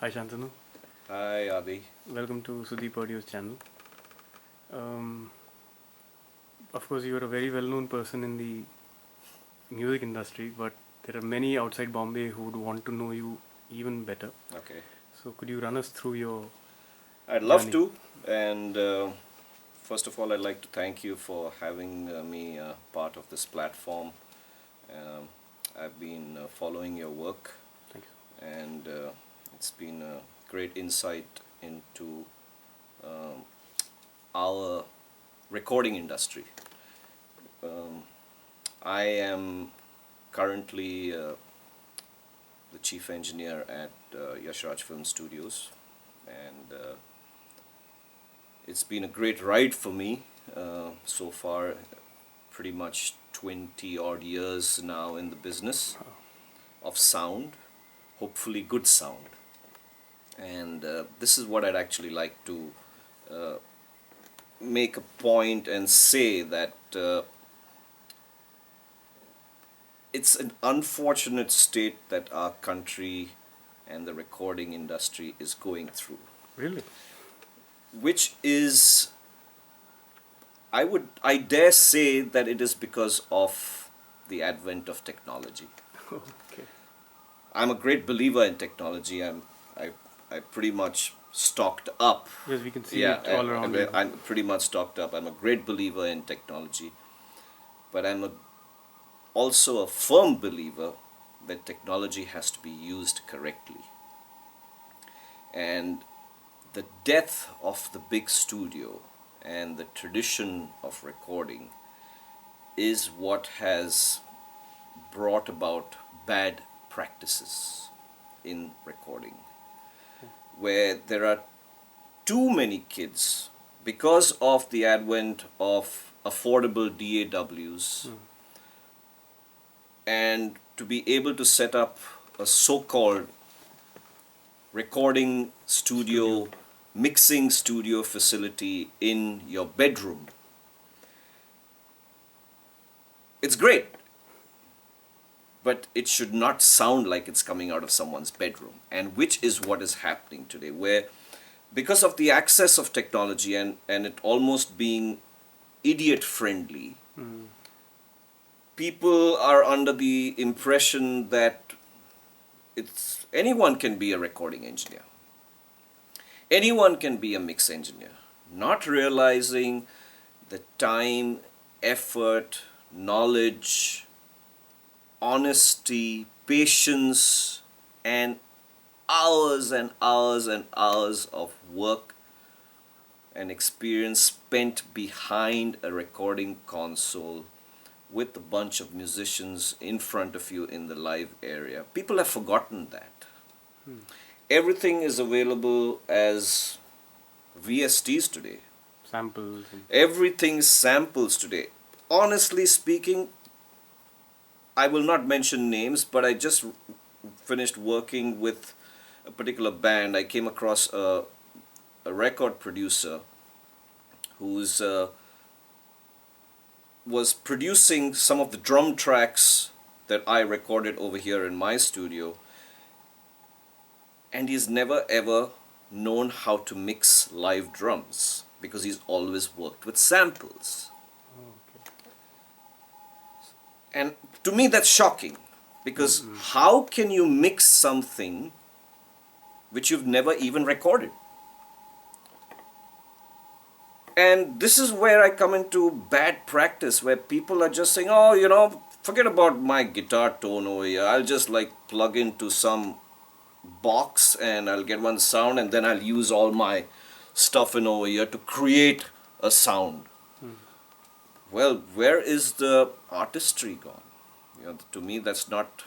Hi Shantanu, Hi, Adi. welcome to Sudeep Audio's channel. Um, of course, you are a very well-known person in the music industry, but there are many outside Bombay who would want to know you even better. Okay. So, could you run us through your I'd love journey? to. And first of all, I'd like to thank you for having me part of this platform. Um, I've been following your work, Thank and it's been a great insight into um, our recording industry. Um, I am currently the chief engineer at Yash Raj Films Studios, and it's been a great ride for me so far, pretty much 20 odd years now in the business you. of sound, hopefully good sound. And this is what I'd actually like to uh, make a point and say that it's an unfortunate state that our country and the recording industry is going through, Really? which is, I dare say that it is because of the advent of technology. Okay. I'm a great believer in technology. I, I pretty much stocked up. Yes, we can see Yeah, it all around you. I'm pretty much stocked up. I'm a great believer in technology, but also a firm believer that technology has to be used correctly. And the death of the big studio and the tradition of recording is what has brought about bad practices in recording, where there are too many kids because of the advent of affordable DAWs, and to be able to set up a so-called recording Studio. studio, mixing studio facility in your bedroom. It's great, but it should not sound like it's coming out of someone's bedroom, and which is what is happening today, where because of the access of technology and it almost being idiot friendly, Mm. people are under the impression that it's anyone can be a recording engineer, anyone can be a mix engineer, not realizing the time, effort, knowledge, honesty, patience, and hours and hours and hours of work and experience spent behind a recording console with a bunch of musicians in front of you in the live area. People have forgotten that. Everything is available as VSTs today. Samples. And, Everything samples today. Honestly speaking, I will not mention names, but I just finished working with a particular band. I came across a record producer who's was producing some of the drum tracks that I recorded over here in my studio, and he's never ever known how to mix live drums because he's always worked with samples. oh, okay. And to me, that's shocking because Mm-mm. how can you mix something which you've never even recorded? And this is where I come into bad practice, where people are just saying, oh, forget about my guitar tone over here. I'll just like plug into some box and I'll get one sound, and then I'll use all my stuff in over here to create a sound. Mm. Well, where is the artistry gone? To me, that's not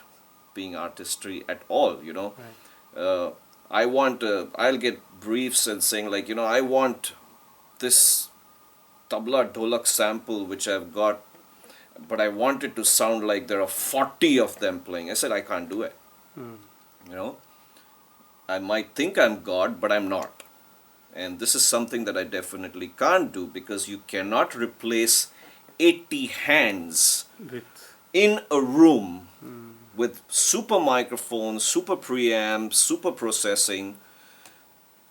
being artistry at all. Right. Uh, I'll get briefs and saying like, I want this tabla dholak sample which I've got, but I want it to sound like there are 40 of them playing. I said, I can't do it. Mm. You know, I might think I'm God, but I'm not. And this is something that I definitely can't do because you cannot replace 80 hands With. in a room Mm. with super microphones, super preamps, super processing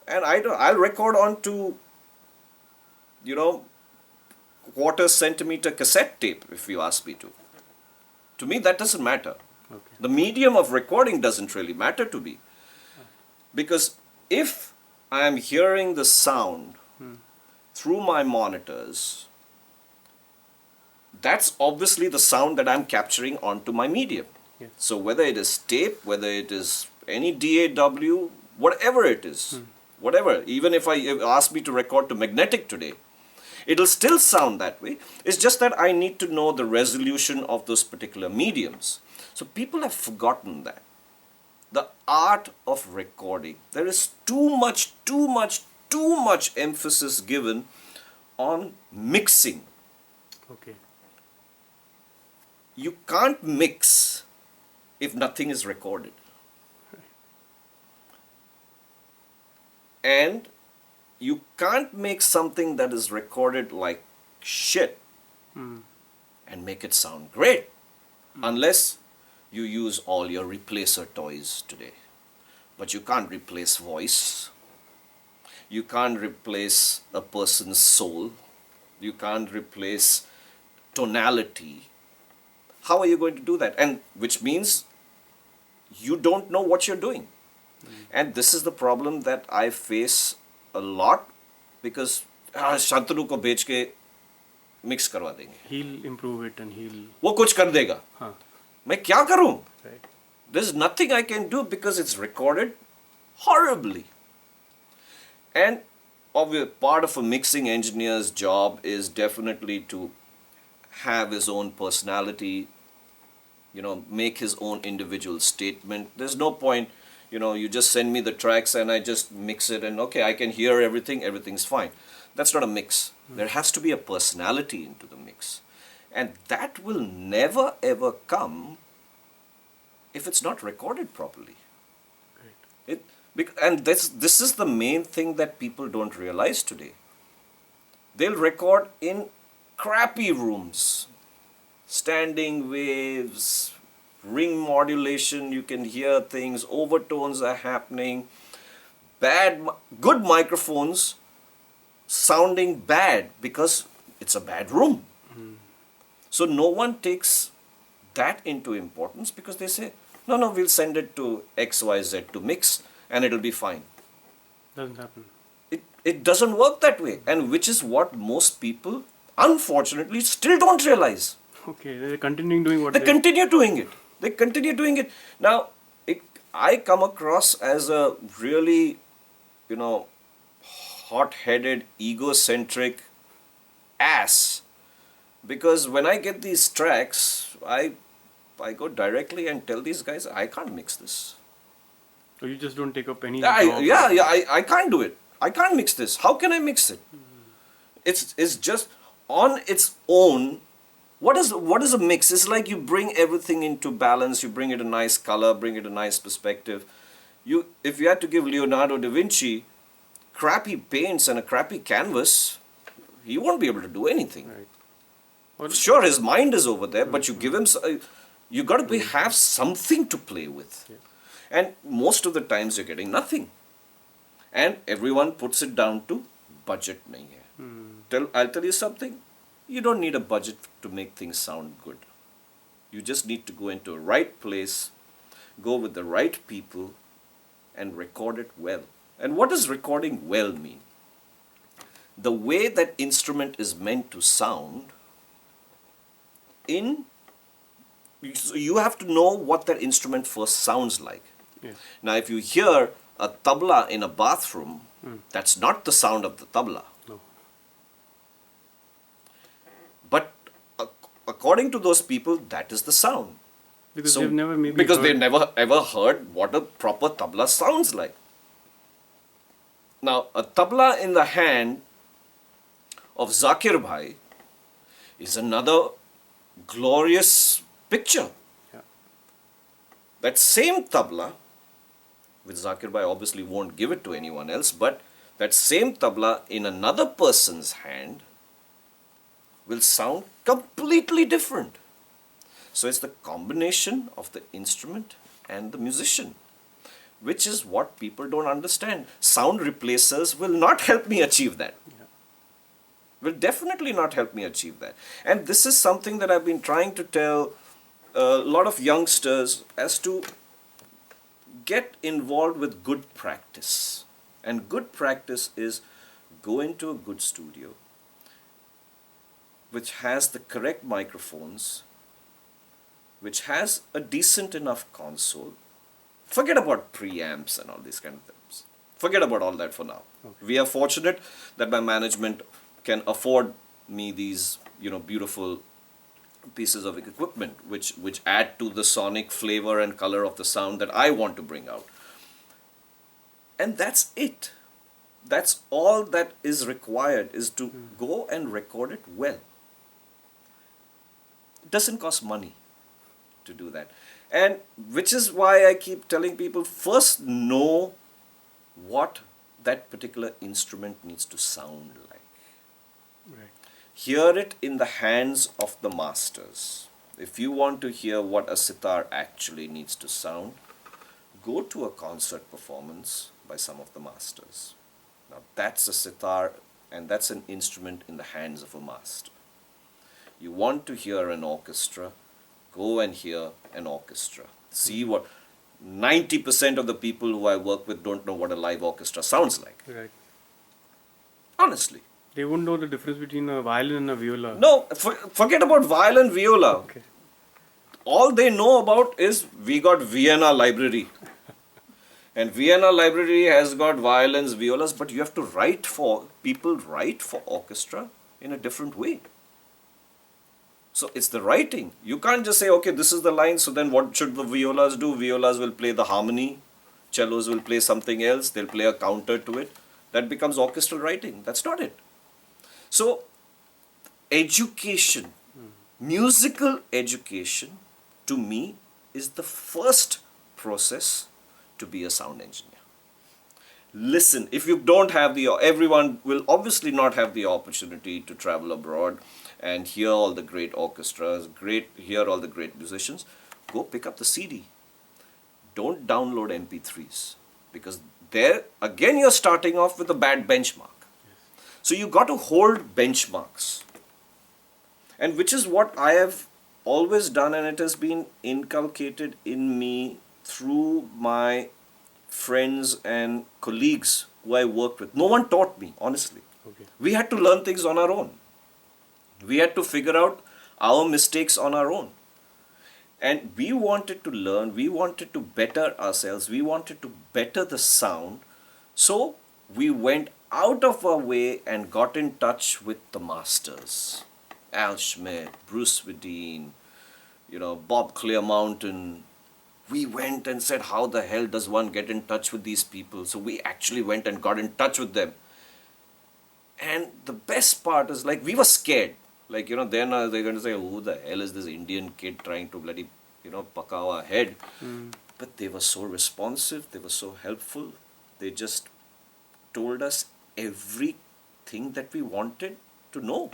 And I'll record onto, you know, quarter centimeter cassette tape if you ask me to. To me, that doesn't matter. Okay. The medium of recording doesn't really matter to me. Because if I am hearing the sound through my monitors, that's obviously the sound that I'm capturing onto my medium. Yes. So whether it is tape, whether it is any DAW, whatever it is, whatever, even if ask me to record to magnetic today, it'll still sound that way. It's just that I need to know the resolution of those particular mediums. So people have forgotten that. The art of recording. There is too much emphasis given on mixing. Okay. You can't mix if nothing is recorded. And you can't make something that is recorded like shit and make it sound great unless you use all your replacer toys today. But you can't replace voice. You can't replace a person's soul. You can't replace tonality. How are you going to do that? And which means you don't know what you're doing. And this is the problem that I face a lot because Shantanu को भेज के mix करवा देंगे. He'll improve it and he'll. वो कुछ कर देगा. Huh. मैं क्या करूं? Right. There's nothing I can do because it's recorded horribly. And obviously, part of a mixing engineer's job is definitely to have his own personality, you know, make his own individual statement. There's no point, you know, you just send me the tracks and I just mix it and okay, I can hear everything, everything's fine. That's not a mix. There has to be a personality into the mix. And that will never ever come if it's not recorded properly. Right. And this is the main thing that people don't realize today. They'll record in crappy rooms, standing waves, ring modulation, you can hear things, overtones are happening, good microphones sounding bad because it's a bad room. So no one takes that into importance because they say, no, we'll send it to XYZ to mix and it'll be fine. Doesn't happen. It doesn't work that way, and which is what most people unfortunately still don't realize. Okay, they're continuing doing what They continue doing it. They continue doing it. Now, I come across as a really, you know, hot-headed, egocentric ass because when I get these tracks, I go directly and tell these guys, I can't mix this. So you just don't take up any. I can't do it. I can't mix this. How can I mix it? It's just on its own. What is a mix? It's like you bring everything into balance. You bring it a nice color, bring it a nice perspective. If you had to give Leonardo da Vinci crappy paints and a crappy canvas, he won't be able to do anything. Right. Well, Sure, his mind is over there, but you give him. You got to have something to play with. Yeah. And most of the times you're getting nothing. And everyone puts it down to budget nahi hai. I'll tell you something. You don't need a budget to make things sound good. You just need to go into a right place, go with the right people, and record it well. And what does recording well mean? The way that instrument is meant to sound you have to know what that instrument first sounds like. yes. Now, if you hear a tabla in a bathroom, that's not the sound of the tabla. No. But according to those people, that is the sound. Because they've never maybe. Because heard. they've never ever heard what a proper tabla sounds like. Now, a tabla in the hand of Zakir Bhai is another glorious picture. Yeah. That same tabla, which Zakir Bhai obviously won't give it to anyone else, but that same tabla in another person's hand will sound completely different. So it's the combination of the instrument and the musician. which is what people don't understand. Sound replacers will not help me achieve that. Yeah. Will definitely not help me achieve that. And this is something that I've been trying to tell a lot of youngsters as to get involved with good practice. And good practice is go into a good studio which has the correct microphones, which has a decent enough console. Forget about preamps and all these kind of things. Forget about all that for now. Okay. We are fortunate that my management can afford me these, beautiful pieces of equipment which add to the sonic flavor and color of the sound that I want to bring out. And that's it. That's all that is required, is to go and record it well. It doesn't cost money to do that. And which is why I keep telling people, first know what that particular instrument needs to sound like. Right. Hear it in the hands of the masters. If you want to hear what a sitar actually needs to sound, go to a concert performance by some of the masters. Now that's a sitar, and that's an instrument in the hands of a master. You want to hear an orchestra, go and hear an orchestra. See what 90% of the people who I work with don't know what a live orchestra sounds like. Right. Honestly. They wouldn't know the difference between a violin and a viola. No, forget about violin, viola. Okay. All they know about is we got Vienna Library. And Vienna Library has got violins, violas, but you have to people write for orchestra in a different way. So it's the writing. You can't just say, okay, this is the line, so then what should the violas do? Violas will play the harmony, cellos will play something else, they'll play a counter to it. That becomes orchestral writing. That's not it. So, education, musical education, to me, is the first process to be a sound engineer. Listen, if you don't have everyone will obviously not have the opportunity to travel abroad and hear all the great orchestras, hear all the great musicians. Go pick up the CD. Don't download MP3s, because there again you're starting off with a bad benchmark. So you got to hold benchmarks, and which is what I have always done, and it has been inculcated in me through my friends and colleagues who I worked with. No one taught me, honestly. Okay. We had to learn things on our own. We had to figure out our mistakes on our own. And we wanted to learn, we wanted to better ourselves, we wanted to better the sound. So we went out of our way and got in touch with the masters. Al Schmidt, Bruce Wideen, Bob Clearmountain. We went and said, how the hell does one get in touch with these people? So we actually went and got in touch with them. And the best part is, like, we were scared. Like, then they're going to say, who the hell is this Indian kid trying to bloody, puck our head? But they were so responsive, they were so helpful. They just told us everything that we wanted to know.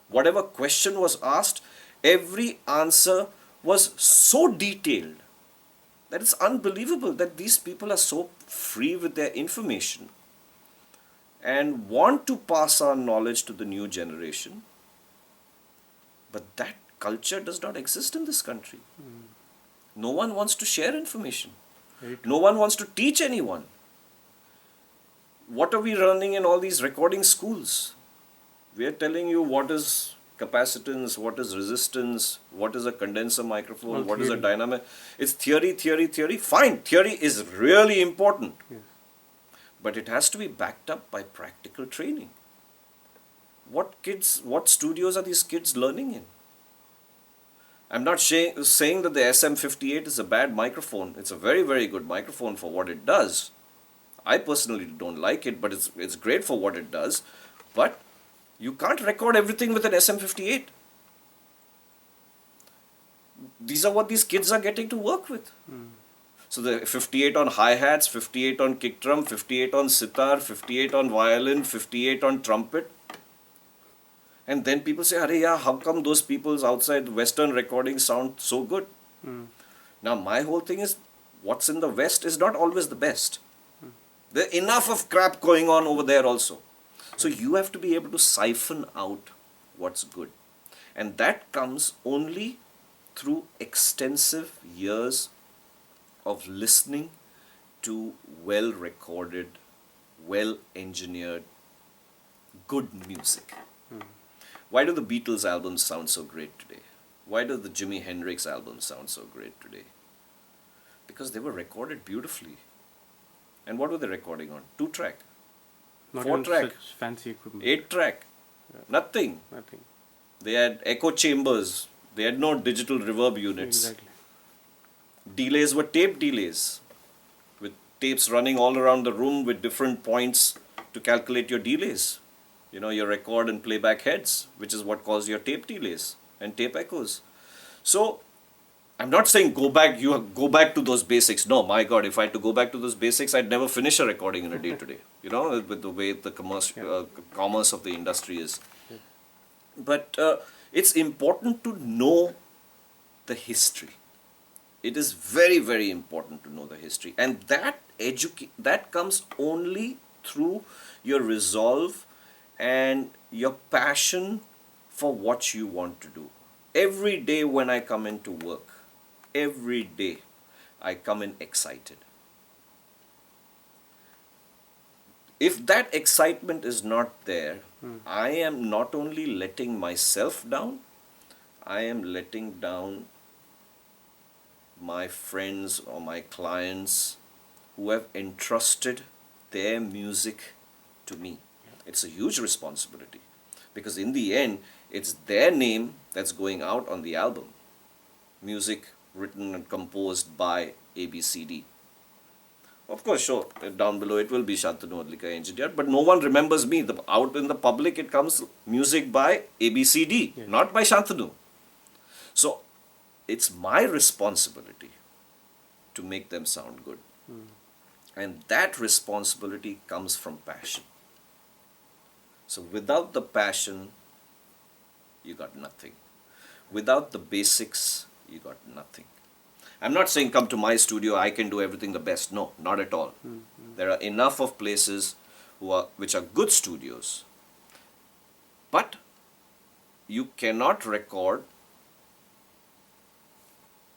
Whatever question was asked, every answer was so detailed that it's unbelievable that these people are so free with their information and want to pass on knowledge to the new generation. But that culture does not exist in this country. No one wants to share information. Right. No one wants to teach anyone. What are we running in all these recording schools? We are telling you what is capacitance, what is resistance, what is a condenser microphone, All what is a theory. dynamic. It's theory. Fine, theory is really important. Yes. But it has to be backed up by practical training. What studios are these kids learning in? I'm not saying that the SM58 is a bad microphone. It's a very, very good microphone for what it does. I personally don't like it, but it's great for what it does. But you can't record everything with an SM58. These are what these kids are getting to work with. So the 58 on hi-hats, 58 on kick drum, 58 on sitar, 58 on violin, 58 on trumpet. And then people say, "Arey yeah, how come those people's outside Western recordings sound so good?" Now my whole thing is, what's in the West is not always the best. There's enough of crap going on over there also. So you have to be able to siphon out what's good. And that comes only through extensive years of listening to well recorded, well engineered, good music. Why do the Beatles albums sound so great today? Why do the Jimi Hendrix albums sound so great today? Because they were recorded beautifully. And what were they recording on? 2-track, Not 4-track, even such fancy equipment. 8-track, nothing. Nothing. They had echo chambers. They had no digital reverb units. Exactly. Delays were tape delays, with tapes running all around the room with different points to calculate your delays. You know, your record and playback heads, which is what caused your tape delays and tape echoes. So, I'm not saying go back to those basics. No, my God, if I had to go back to those basics, I'd never finish a recording in a day today. You know, with the way the commerce of the industry is. Yeah. But it's important to know the history. It is very, very important to know the history. And that comes only through your resolve and your passion for what you want to do. Every day when I come into work, every day I come in excited. If that excitement is not there, I am not only letting myself down, I am letting down my friends or my clients who have entrusted their music to me. It's a huge responsibility because in the end, it's their name that's going out on the album. Music written and composed by ABCD. Of course, sure, down below it will be Shantanu Hudlikar engineered, but no one remembers me. Out in the public, it comes music by ABCD, Yes. not by Shantanu. So, it's my responsibility to make them sound good. And that responsibility comes from passion. So without the passion, you got nothing. Without the basics, you got nothing. I'm not saying come to my studio, I can do everything the best. No, not at all. There are enough of places which are good studios. But you cannot record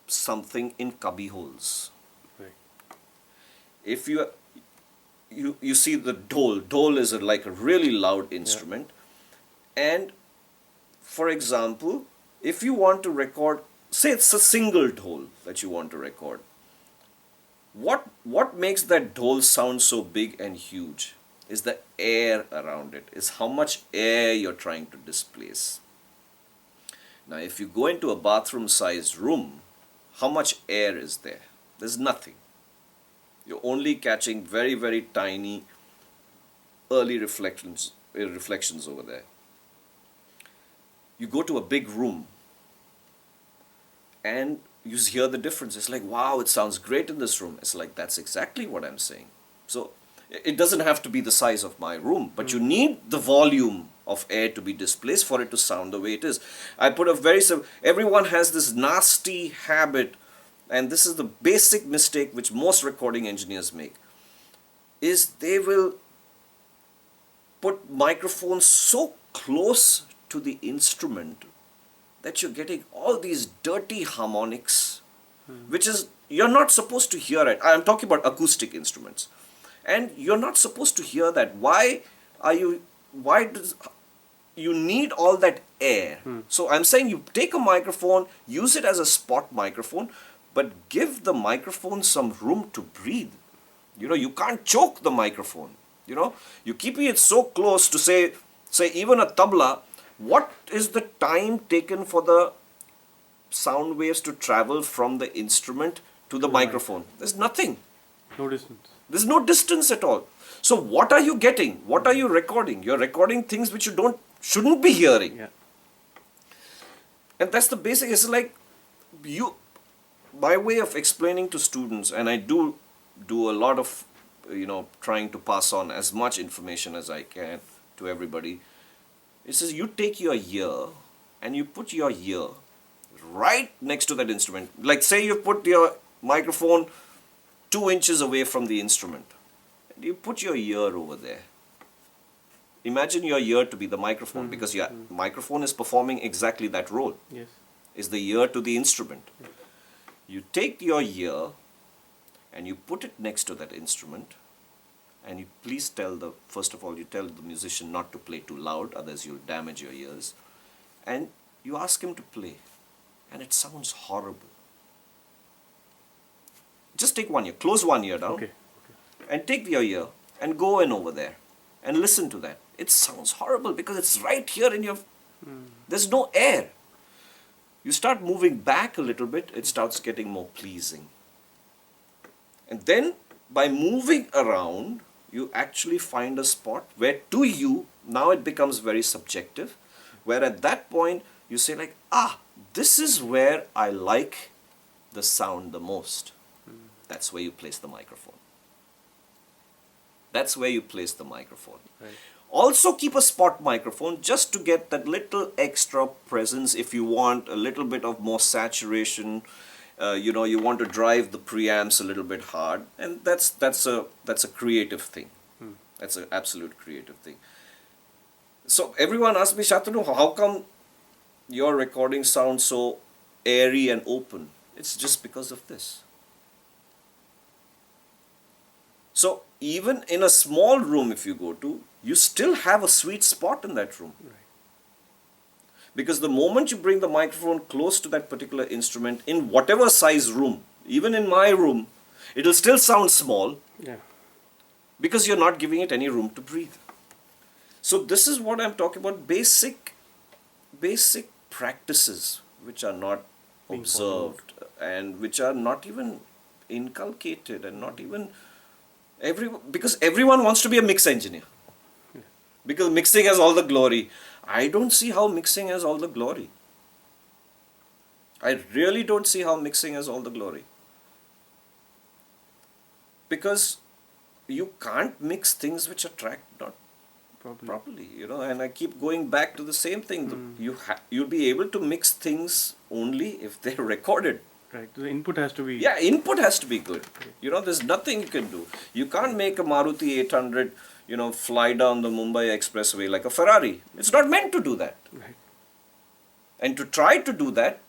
something in cubby holes. Right. If you see the dole is like a really loud instrument, and for example, if you want to record, say it's a single dole that you want to record, what makes that dole sound so big and huge is the air around it, is how much air you're trying to displace. Now if you go into a bathroom sized room, how much air is there? There's nothing. You're only catching very, very tiny early reflections over there. You go to a big room and you hear the difference. It's like, wow, it sounds great in this room. It's like, that's exactly what I'm saying. So it doesn't have to be the size of my room, but you need the volume of air to be displaced for it to sound the way it is. I put a very simple, everyone has this nasty habit, and this is the basic mistake which most recording engineers make, is they will put microphones so close to the instrument that you're getting all these dirty harmonics, which is, you're not supposed to hear it. I'm talking about acoustic instruments. And you're not supposed to hear that. Why does you need all that air? So I'm saying you take a microphone, use it as a spot microphone, but give the microphone some room to breathe. You know, you can't choke the microphone. You know, you keeping it so close to say even a tabla, what is the time taken for the sound waves to travel from the instrument to the microphone? There's nothing. No distance. There's no distance at all. So what are you getting? What are you recording? You're recording things which you shouldn't be hearing. Yeah. And that's the basic. It's like by way of explaining to students, and I do a lot of, trying to pass on as much information as I can to everybody. It says you take your ear and you put your ear right next to that instrument. Like say you put your microphone 2 inches away from the instrument. And you put your ear over there. Imagine your ear to be the microphone, because your microphone is performing exactly that role. Yes. Is the ear to the instrument. Yes. You take your ear and you put it next to that instrument, and you please first of all, you tell the musician not to play too loud, otherwise you'll damage your ears. And you ask him to play, and it sounds horrible. Just take one ear, close one ear down, Okay. and take your ear and go in over there and listen to that. It sounds horrible because it's right here in your, there's no air. You start moving back a little bit, it starts getting more pleasing. And then by moving around, you actually find a spot where to you, now it becomes very subjective, where at that point you say like, this is where I like the sound the most. That's where you place the microphone. That's where you place the microphone. Right. Also keep a spot microphone just to get that little extra presence if you want a little bit of more saturation. You want to drive the preamps a little bit hard, and that's a creative thing. That's an absolute creative thing. So everyone asks me, Shantanu, how come your recording sounds so airy and open? It's just because of this. So even in a small room, if you go to, you still have a sweet spot in that room. Right. Because the moment you bring the microphone close to that particular instrument, in whatever size room, even in my room, it'll still sound small. Yeah. Because you're not giving it any room to breathe. So this is what I'm talking about, basic practices which are not Being observed and which are not even inculcated, and not even because everyone wants to be a mix engineer. Because mixing has all the glory. I don't see how mixing has all the glory. I really don't see how mixing has all the glory. Because you can't mix things which are tracked not properly, and I keep going back to the same thing. You'll be able to mix things only if they're recorded. Right. The input has to be. Yeah, input has to be good. There's nothing you can do. You can't make a Maruti 800, fly down the Mumbai expressway like a Ferrari. It's not meant to do that. Right. And to try to do that,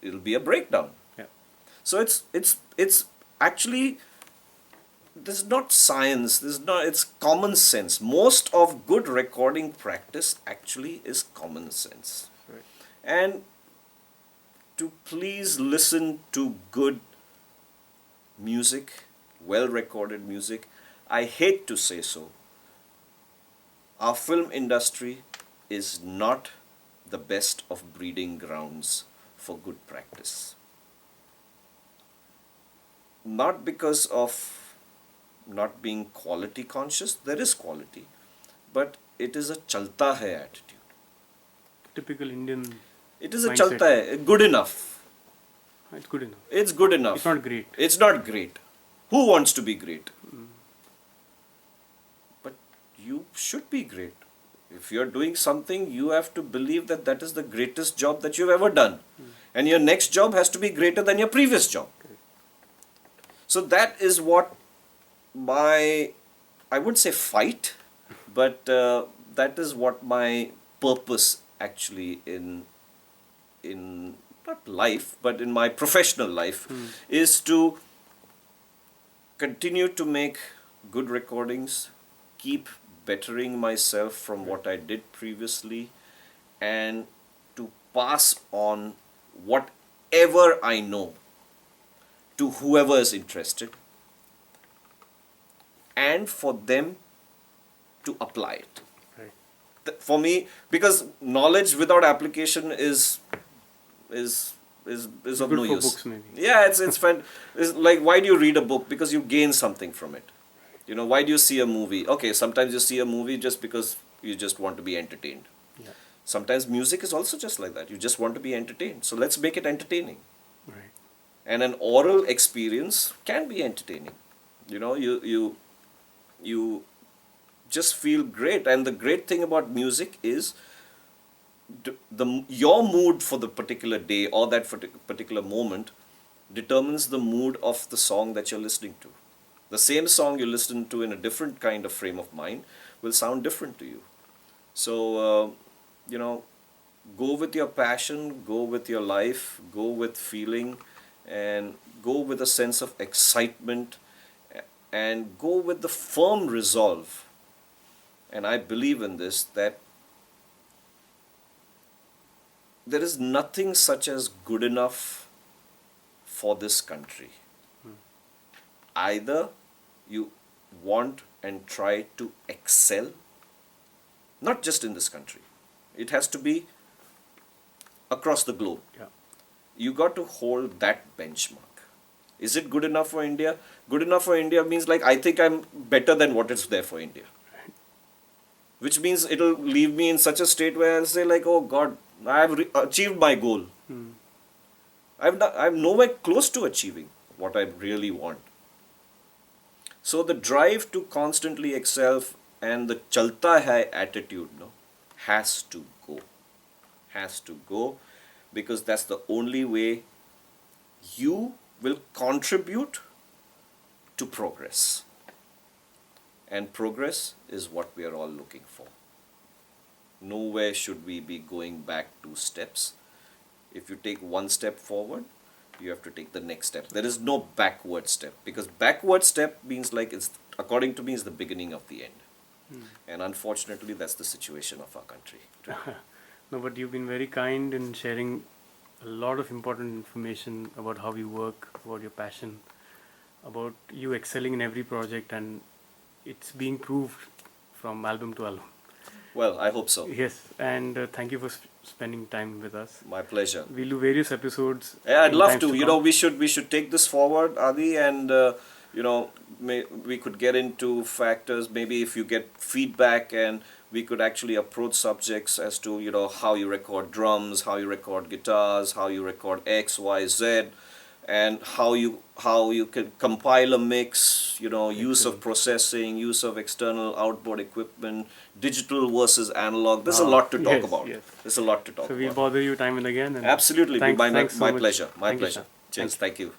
it'll be a breakdown. Yeah. So it's actually, this is not science. It's common sense. Most of good recording practice actually is common sense. Right. And to please listen to good music, well recorded music, I hate to say so, our film industry is not the best of breeding grounds for good practice. Not because of not being quality conscious, there is quality, but it is a chalta hai attitude. Typical Indian. It is a mindset. chalta hai, good enough. It's good enough. It's good enough. It's not great. It's not great. Who wants to be great? But you should be great. If you're doing something, you have to believe that that is the greatest job that you've ever done. And your next job has to be greater than your previous job. So that is what I would say fight, but that is what my purpose actually in not life, but in my professional life, is to continue to make good recordings, keep bettering myself from what I did previously, and to pass on whatever I know to whoever is interested, and for them to apply it. Right. For me, because knowledge without application is of no for use. books, maybe. Yeah, it's fun. It's like, why do you read a book? Because you gain something from it. Why do you see a movie? Okay, sometimes you see a movie just because you just want to be entertained. Yeah. Sometimes music is also just like that. You just want to be entertained. So let's make it entertaining. Right. And an oral experience can be entertaining. You just feel great. And the great thing about music is your mood for the particular day or that particular moment determines the mood of the song that you're listening to. The same song you listen to in a different kind of frame of mind will sound different to you. So, you know, go with your passion, go with your life, go with feeling, and go with a sense of excitement, and go with the firm resolve. And I believe in this, that there is nothing such as good enough for this country. Either you want and try to excel, not just in this country, it has to be across the globe. Yeah. You got to hold that benchmark. Is it good enough for India? Good enough for India means like I think I'm better than what is there for India. Which means it'll leave me in such a state where I'll say like, oh God, I've achieved my goal. I'm nowhere close to achieving what I really want. So the drive to constantly excel and the chalta hai attitude, no, has to go. Has to go, because that's the only way you will contribute to progress. And progress is what we are all looking for. Nowhere should we be going back 2 steps. If you take 1 step forward, you have to take the next step. There is no backward step, because backward step means like it's, according to me, is the beginning of the end. And unfortunately, that's the situation of our country. No, but you've been very kind in sharing a lot of important information about how you work, about your passion, about you excelling in every project, and it's being proved from album to album. Well, I hope so. Yes, and thank you for spending time with us. My pleasure. We'll do various episodes. Yeah, I'd in love times to. You come. know, we should take this forward, Adi, and you know, we could get into factors. Maybe if you get feedback, and we could actually approach subjects as to, you know, how you record drums, how you record guitars, how you record X, Y, Z, and how you can compile a mix. You know, use of processing, use of external outboard equipment, digital versus analog. There's a lot to talk yes, about. yes. There's a lot to talk So about. we'll bother you time and again. And Absolutely, thanks so my much. pleasure. My Thank you, pleasure. sir. Cheers. Thank you.